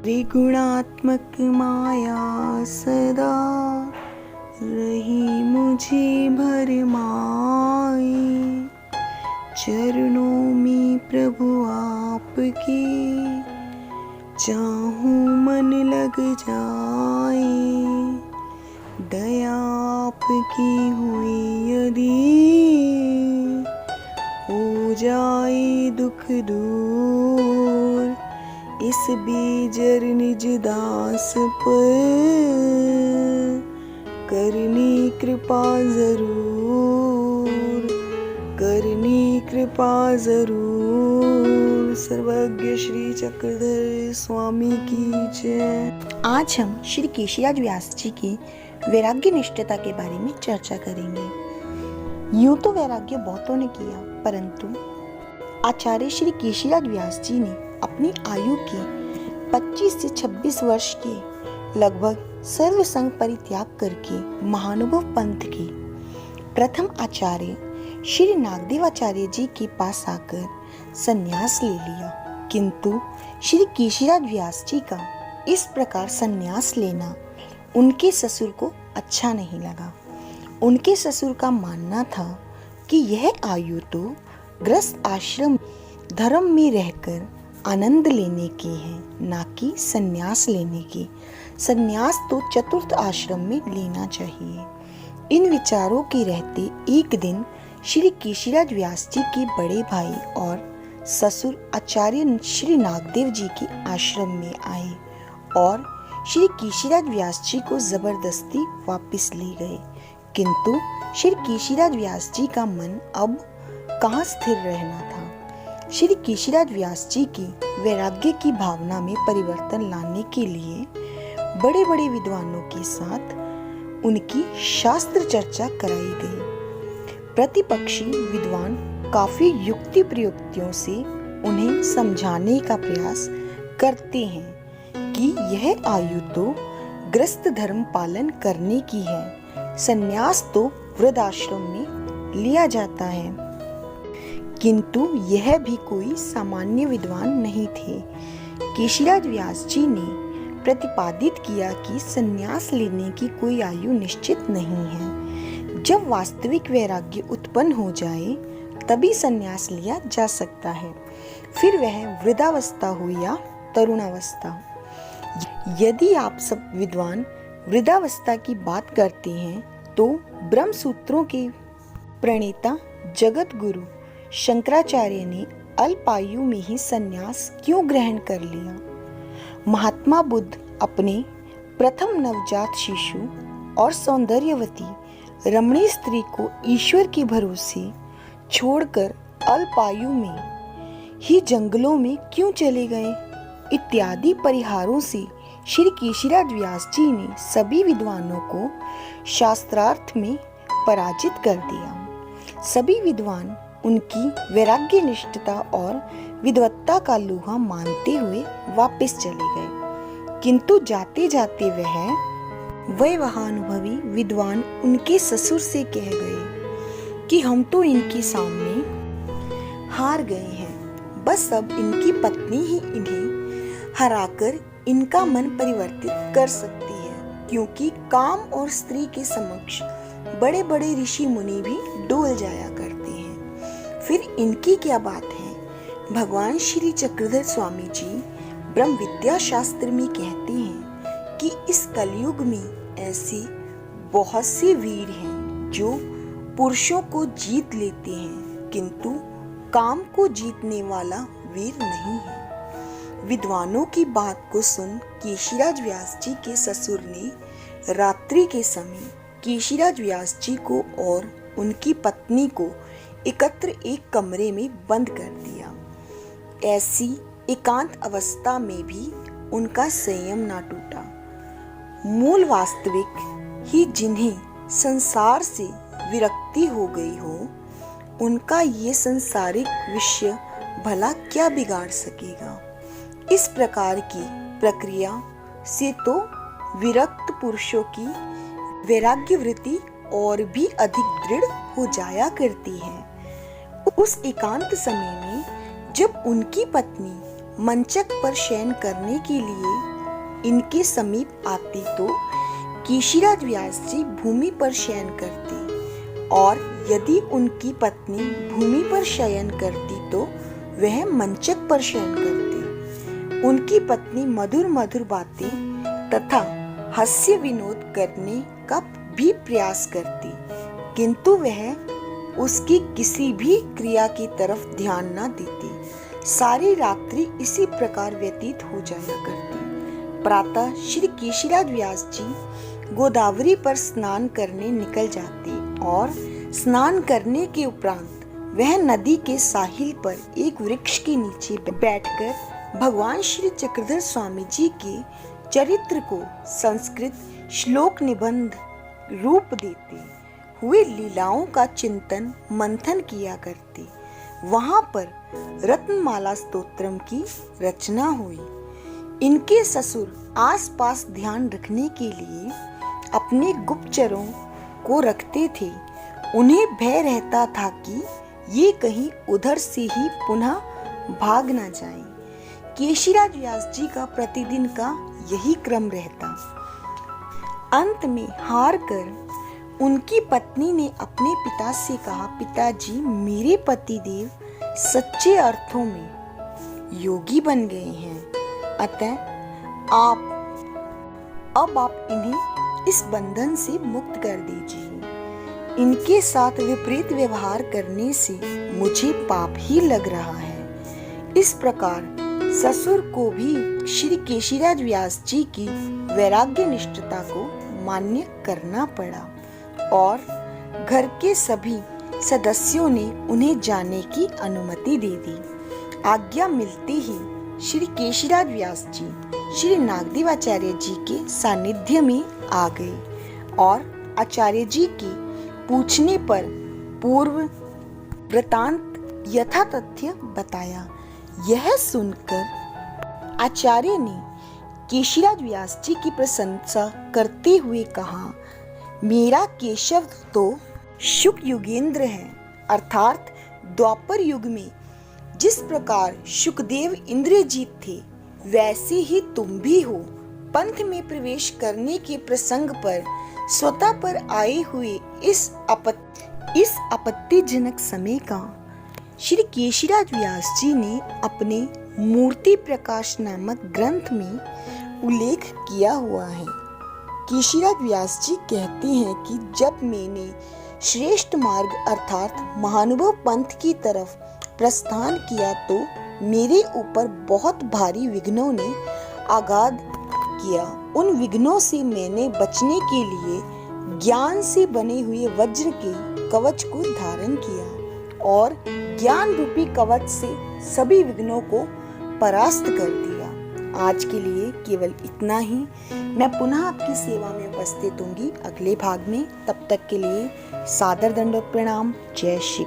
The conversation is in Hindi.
त्रिगुणात्मक माया सदा रही मुझे भरमाई। चरणों में प्रभु आपके चाहूं मन लग जाए। दया आपकी हुई यदि हो जाए दुख दूर। इस बेजर निज दास पर करनी कृपा जरूर, करनी कृपा जरूर। सर्वज्ञ श्री चक्रधर स्वामी की जय। आज हम श्री केशीराज व्यास जी की वैराग्य निष्ठता के बारे में चर्चा करेंगे। यूं तो वैराग्य बहुतों ने किया, परंतु आचार्य श्री केशीराज व्यास जी ने अपनी आयु के 25 से 26 वर्ष के लगभग सर्वसंग परित्याग करके महानुभव पंथ के प्रथम आचार्य श्री नागदेवाचार्य जी के पास आकर संन्यास ले लिया। किंतु श्री केशीराज व्यास जी का इस प्रकार संन्यास लेना उनके ससुर को अच्छा नहीं लगा। उनके ससुर का मानना था कि यह आयु तो गृहस्थ आश्रम धर्म में रहकर आनंद लेने की है, ना कि संन्यास लेने की। संन्यास तो चतुर्थ आश्रम में लेना चाहिए। इन विचारों के रहते एक दिन श्री केशीराज व्यास जी के बड़े भाई और ससुर आचार्य श्री नागदेव जी के आश्रम में आए और श्री केशीराज व्यास जी को जबरदस्ती वापस ले गए। किंतु श्री केशीराज व्यास जी का मन अब कहाँ स्थिर रहना था। श्री केशीराज व्यास जी की वैराग्य की भावना में परिवर्तन लाने के लिए बड़े बड़े विद्वानों के साथ उनकी शास्त्र चर्चा कराई गई। प्रतिपक्षी विद्वान काफी युक्ति प्रयुक्तियों से उन्हें समझाने का प्रयास करते हैं कि यह आयु तो गृहस्थ धर्म पालन करने की है, संन्यास तो वृद्धाश्रम में लिया जाता है। किंतु यह भी कोई सामान्य विद्वान नहीं थे। केशीराज व्यास जी ने प्रतिपादित किया कि संन्यास लेने की कोई आयु निश्चित नहीं है। जब वास्तविक वैराग्य उत्पन्न हो जाए तभी संन्यास लिया जा सकता है, फिर वह वृद्धावस्था हो या तरुणावस्था। यदि आप सब विद्वान वृद्धावस्था की बात करते हैं तो ब्रह्म सूत्रों के प्रणेता जगत गुरु शंकराचार्य ने अल्पायु में ही संन्यास क्यों ग्रहण कर लिया। महात्मा बुद्ध अपने प्रथम नवजात शिशु और सौंदर्यवती रमणीय स्त्री को ईश्वर के भरोसे छोड़कर अल्पायु में ही जंगलों में क्यों चले गए, इत्यादि परिहारों से श्री केशीराज व्यास जी ने सभी विद्वानों को शास्त्रार्थ में पराजित कर दिया। सभी विद्वान उनकी वैराग्य निष्ठता और विद्वत्ता का लोहा मानते हुए वापस चले गए। किंतु जाते जाते वह वहानुभवी विद्वान उनके ससुर से कह गए कि हम तो इनके सामने हार गए हैं, बस अब इनकी पत्नी ही इन्हें हराकर इनका मन परिवर्तित कर सकती है, क्योंकि काम और स्त्री के समक्ष बड़े बड़े ऋषि मुनि भी डोल जाया करते हैं। फिर इनकी क्या बात है। भगवान श्री चक्रधर स्वामी जी ब्रह्म विद्या शास्त्र में कहते हैं कि इस कलयुग में ऐसे बहुत से वीर हैं जो पुरुषों को जीत लेते हैं, किंतु काम को जीतने वाला वीर नहीं है। विद्वानों की बात को सुन केशीराज व्यास जी के ससुर ने रात्रि के समय केशीराज व्यास जी को और उनकी पत्नी को एकत्र एक कमरे में बंद कर दिया। ऐसी एकांत अवस्था में भी उनका संयम ना टूटा। मूल वास्तविक ही जिन्हें संसार से विरक्ति हो गई हो, उनका ये संसारिक विषय भला क्या बिगाड़ सकेगा। इस प्रकार की प्रक्रिया से तो विरक्त पुरुषों की वैराग्य वृत्ति और भी अधिक दृढ़ हो जाया करती है। उस एकांत समय में जब उनकी पत्नी मंचक पर शयन करने के लिए इनके समीप आते तो केशीराज व्यास जी भूमि पर शयन करते, और यदि उनकी पत्नी भूमि पर शयन करती तो वह मंचक पर शयन करते। उनकी पत्नी मधुर मधुर बातें तथा हास्य विनोद करने का भी प्रयास करती, किंतु वह उसकी किसी भी क्रिया की तरफ ध्यान न देती। सारी रात्रि इसी प्रकार व्यतीत हो जाया करती। प्रातः श्री केशीराज व्यास जी गोदावरी पर स्नान करने निकल जाते, और स्नान करने के उपरांत वह नदी के साहिल पर एक वृक्ष के नीचे बैठकर भगवान श्री चक्रधर स्वामी जी के चरित्र को संस्कृत श्लोक निबंध रूप देते हुए लीलाओं का चिंतन मंथन किया करते। वहां पर रत्नमाला स्तोत्रम की रचना हुई। इनके ससुर आसपास ध्यान रखने के लिए अपने गुप्तचरों को रखते थे। उन्हें भय रहता था कि ये कहीं उधर से ही पुनः भाग न जाएं। केशीराज व्यास जी का प्रतिदिन का यही क्रम रहता। अंत में हार कर उनकी पत्नी ने अपने पिता से कहा, पिताजी, मेरे पतिदेव सच्चे अर्थों में योगी बन गए हैं, अतः अब आप इन्हें इस बंधन से मुक्त कर दीजिए। इनके साथ विपरीत व्यवहार करने से मुझे पाप ही लग रहा है। इस प्रकार ससुर को भी श्री केशीराज व्यास जी की वैराग्य निष्ठता को मान्य करना पड़ा, और घर के सभी सदस्यों ने उन्हें जाने की अनुमति दे दी। आज्ञा मिलते ही श्री केशीराज व्यास जी श्री नागदेवाचार्य जी के सानिध्य में आ गए, और आचार्य जी के पूछने पर पूर्व वृतांत यथातथ्य बताया। यह सुनकर आचार्य ने केशीराज व्यास जी की प्रशंसा करते हुए कहा, मेरा केशव तो शुक युगेंद्र है, अर्थात द्वापर युग में जिस प्रकार शुकदेव इंद्रजीत थे, वैसे ही तुम भी हो। पंथ में प्रवेश करने के प्रसंग पर स्वतः पर आए हुए इस आपत्तिजनक समय का श्री केशीराज व्यास जी ने अपने मूर्ति प्रकाश नामक ग्रंथ में उल्लेख किया हुआ है। केशीराज व्यास जी कहते हैं कि जब मैंने श्रेष्ठ मार्ग अर्थात महानुभव पंथ की तरफ प्रस्थान किया तो मेरे ऊपर बहुत भारी विघ्नों ने आघात किया। उन विघ्नों से मैंने बचने के लिए ज्ञान से बने हुए वज्र के कवच को धारण किया, और ज्ञान रूपी कवच से सभी विघ्नों को परास्त कर दिया। आज के लिए केवल इतना ही। मैं पुनः आपकी सेवा में उपस्थित होंगी अगले भाग में। तब तक के लिए सादर दंडवत प्रणाम। जय श्री